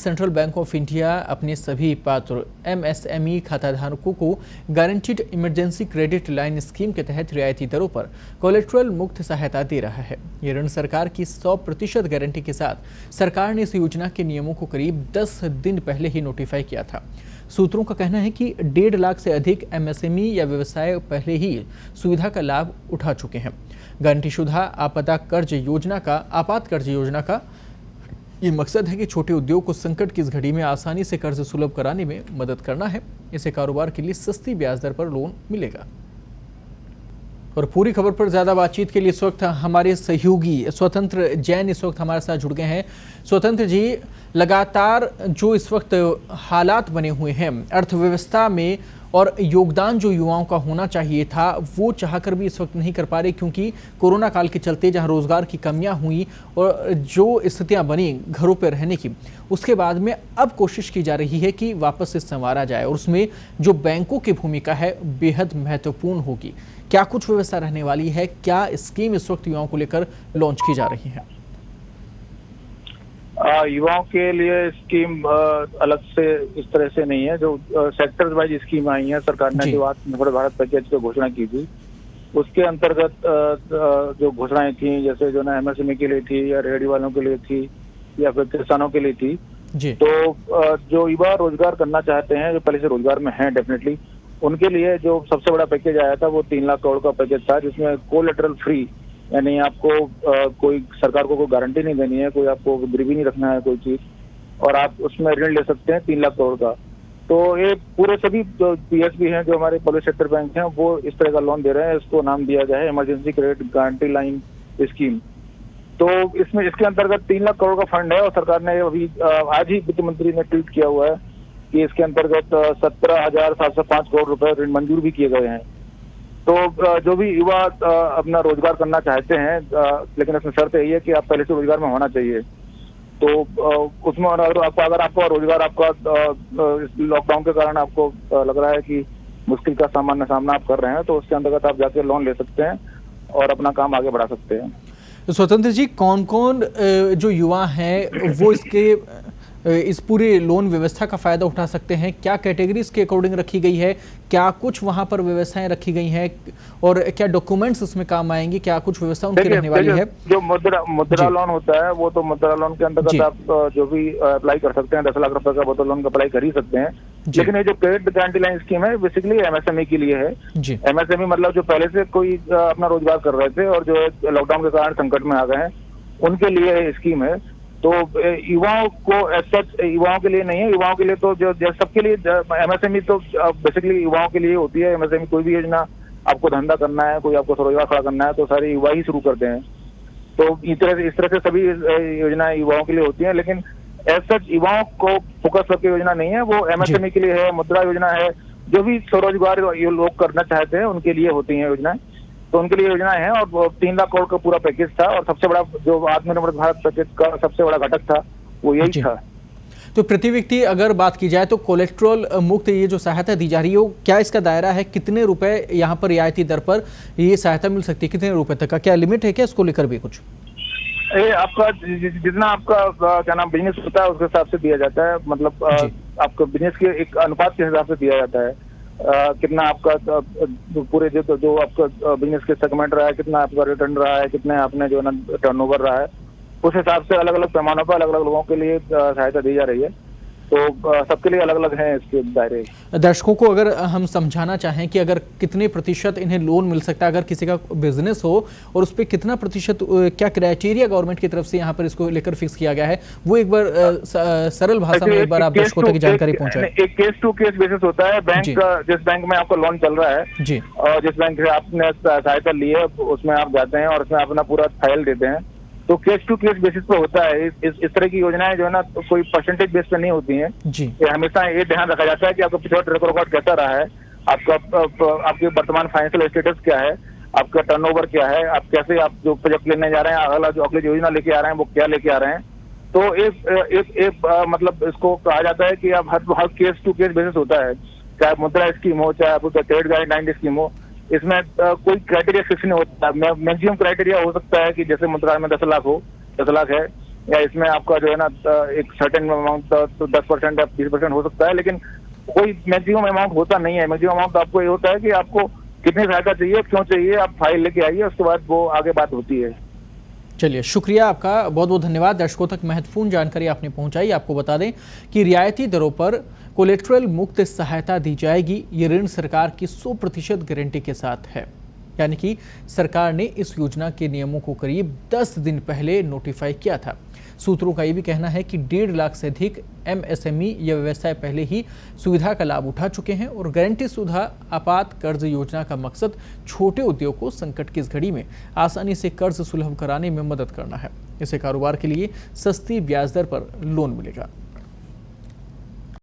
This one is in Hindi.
सेंट्रल बैंक ऑफ इंडिया अपने सभी पात्र एमएसएमई खाताधारकों को guaranteed emergency credit line scheme के तहत रियायती दरों पर कोलेट्रल मुक्त सहायता दे रहा है। ये ऋण सरकार की 100% गारंटी के साथ सरकार ने इस योजना के नियमों को करीब 10 दिन पहले ही नोटिफाई किया था। सूत्रों का कहना है कि 1.5 लाख से अधिक एमएसएमई या व्यवसाय पहले ही सुविधा का लाभ उठा चुके हैं। गारंटीशुदा आपात कर्ज योजना का ये मकसद है कि छोटे उद्योग को संकट की इस घड़ी में आसानी से कर्ज सुलभ कराने में मदद करना है। इसे कारोबार के लिए सस्ती ब्याज दर पर लोन मिलेगा। और पूरी खबर पर ज्यादा बातचीत के लिए इस वक्त हमारे सहयोगी स्वतंत्र जैन इस वक्त हमारे साथ जुड़ गए हैं। स्वतंत्र जी, लगातार जो इस वक्त हालात बने हुए हैं अर्थव्यवस्था में और योगदान जो युवाओं का होना चाहिए था वो चाहकर भी इस वक्त नहीं कर पा रहे, क्योंकि कोरोना काल के चलते जहां रोजगार की कमियां हुई और जो स्थितियां बनी घरों पर रहने की, उसके बाद में अब कोशिश की जा रही है कि वापस से संवारा जाए और उसमें जो बैंकों की भूमिका है बेहद महत्वपूर्ण होगी। क्या कुछ व्यवस्था रहने वाली है? क्या स्कीम इस वक्त युवाओं को लेकर लॉन्च की जा रही है? युवाओं के लिए स्कीम अलग से इस तरह से नहीं है। जो सेक्टर वाइज स्कीम आई है, सरकार ने जो आत्मनिर्भर भारत पैकेज की घोषणा की थी उसके अंतर्गत जो घोषणाएं थी, जैसे जो ना एमएसएमई के लिए थी या रेहड़ी वालों के लिए थी या फिर किसानों के लिए थी जी। तो जो युवा रोजगार करना चाहते हैं, जो पहले से रोजगार में हैं डेफिनेटली, उनके लिए जो सबसे बड़ा पैकेज आया था वो 3 लाख करोड़ का पैकेज था, जिसमें कोलेटरल फ्री, यानी आपको कोई सरकार को कोई गारंटी नहीं देनी है, कोई आपको गिरवी नहीं रखना है कोई चीज, और आप उसमें ऋण ले सकते हैं 3 लाख करोड़ का। तो ये पूरे सभी जो पीएसबी हैं, जो हमारे पब्लिक सेक्टर बैंक हैं, वो इस तरह का लोन दे रहे हैं। इसको नाम दिया गया है emergency credit guarantee line scheme. तो इसमें इसके अंतर्गत 3 लाख करोड़ का फंड है और सरकार ने अभी आज ही वित्त मंत्री ने ट्वीट किया हुआ है कि इसके अंतर्गत 17,705 करोड़ रुपए ऋण मंजूर भी किए गए हैं। तो जो भी युवा अपना रोजगार करना चाहते हैं, लेकिन इसमें शर्त यही है कि आप पहले से रोजगार में होना चाहिए। तो उसमें अगर आपका रोजगार आपका लॉकडाउन के कारण आपको लग रहा है कि मुश्किल का सामना आप कर रहे हैं, तो उसके अंतर्गत आप जाके लोन ले सकते हैं और अपना काम आगे बढ़ा सकते हैं। स्वतंत्र जी, कौन कौन जो युवा हैं वो इस पूरे लोन व्यवस्था का फायदा उठा सकते हैं? क्या कैटेगरीज के अकॉर्डिंग रखी गई है? क्या कुछ वहां पर व्यवस्थाएं रखी गई हैं और क्या डॉक्यूमेंट्स उसमें काम आएंगे? क्या कुछ व्यवस्था उनकी रहने वाली है? जो मुद्रा लोन होता है वो तो मुद्रा लोन के अंतर्गत आप जो भी अप्लाई कर सकते हैं, 10 लाख रुपए का मुद्रा लोन का अप्लाई कर ही सकते हैं। लेकिन ये जो क्रेडिट गारंटी लाइन स्कीम है बेसिकली एमएसएमई के लिए है। एमएसएमई मतलब जो पहले से कोई अपना रोजगार कर रहे थे और जो लॉकडाउन के कारण संकट में आ गए हैं, उनके लिए स्कीम है। तो युवाओं को युवाओं के लिए नहीं है। युवाओं के लिए तो जो सबके लिए एमएसएमई तो बेसिकली युवाओं के लिए होती है। एमएसएमई कोई भी योजना आपको धंधा करना है, कोई आपको स्वरोजगार खड़ा करना है, तो सारे युवा ही शुरू करते हैं। तो इस तरह से सभी योजनाएं युवाओं के लिए होती हैं, लेकिन एज सच युवाओं को फोकस करके योजना नहीं है। वो एमएसएमई के लिए है, मुद्रा योजना है। जो भी स्वरोजगार लोग करना चाहते हैं उनके लिए होती है योजनाएं। तो उनके लिए योजना है और 3 लाख करोड़ का पूरा पैकेज था और सबसे बड़ा जो आत्मनिर्भर भारत पैकेज का सबसे बड़ा घटक था वो यही था। तो प्रति व्यक्ति अगर बात की जाए तो कोलेट्रल मुक्त ये जो सहायता दी जा रही है, क्या इसका दायरा है? कितने रुपए यहाँ पर रियायती दर पर ये सहायता मिल सकती है? कितने रुपए तक का क्या लिमिट है? क्या इसको लेकर भी कुछ? ये आपका जितना आपका क्या नाम बिजनेस होता है उसके हिसाब से दिया जाता है। मतलब आपको बिजनेस के एक अनुपात के हिसाब से दिया जाता है। कितना आपका पूरे जो आपका बिजनेस के सेगमेंट रहा है, कितना आपका रिटर्न रहा है, कितने आपने जो है ना टर्नओवर रहा है, उस हिसाब से अलग अलग पैमानों पर अलग अलग लोगों के लिए सहायता दी जा रही है। तो सबके लिए अलग अलग हैं इसके दायरे। दर्शकों को अगर हम समझाना चाहें कि अगर कितने प्रतिशत इन्हें लोन मिल सकता है, अगर किसी का बिजनेस हो और उस पर कितना प्रतिशत, क्या क्राइटेरिया गवर्नमेंट की तरफ से यहाँ पर इसको लेकर फिक्स किया गया है, वो एक बार सरल भाषा में एक बार आप दर्शकों तक जानकारी पहुंचाएं। एक केस टू केस बेसिस होता है। बैंक जिस बैंक में आपका लोन चल रहा है जी, और जिस बैंक से आपने सहायता ली है उसमें आप जाते हैं और उसमें अपना पूरा फाइल देते हैं। तो केस टू केस बेसिस पे होता है। इस तरह की योजनाएं जो है ना तो कोई परसेंटेज बेस पे नहीं होती हैं जी। हमेशा ये ध्यान रखा जाता है कि आपका पिछड़ा ट्रैक रिकॉर्ड कैसा रहा है, आपके वर्तमान फाइनेंशियल स्टेटस क्या है, आपका टर्नओवर क्या है, आप कैसे आप जो प्रोजेक्ट लेने जा रहे हैं, अगली योजना लेके आ रहे हैं वो क्या लेके आ रहे हैं। तो एक मतलब इसको कहा जाता है कि आप हर केस टू केस बेसिस होता है, चाहे मुद्रा स्कीम हो, चाहे आपका क्रेडिट गारंटी स्कीम हो। इसमें कोई क्राइटेरिया फिक्स नहीं होता। मैक्सिमम क्राइटेरिया हो सकता है कि जैसे मुद्रा में 10 लाख हो, 10 लाख है, या इसमें आपका जो है ना एक सर्टेन अमाउंट तो 10% या 20% हो सकता है, लेकिन कोई मैक्सिमम अमाउंट होता नहीं है। मैक्सिमम अमाउंट आपको ये होता है कि आपको कितनी सहायता चाहिए, क्यों चाहिए, आप फाइल लेके आइए, उसके बाद वो आगे बात होती है। चलिए, शुक्रिया आपका, बहुत बहुत धन्यवाद। दर्शकों तक महत्वपूर्ण जानकारी आपने पहुंचाई। आपको बता दें कि रियायती दरों पर कोलेट्रल मुक्त सहायता दी जाएगी। ये ऋण सरकार की 100% गारंटी के साथ है, यानी कि सरकार ने इस योजना के नियमों को करीब 10 दिन पहले नोटिफाई किया था। सूत्रों का ये भी कहना है कि 1.5 लाख से अधिक MSME या व्यवसाय पहले ही सुविधा का लाभ उठा चुके हैं और गारंटी सुविधा आपात कर्ज योजना का मकसद छोटे उद्योग को संकट की इस घड़ी में आसानी से कर्ज सुलभ कराने में मदद करना है। इसे कारोबार के लिए सस्ती ब्याज दर पर लोन मिलेगा।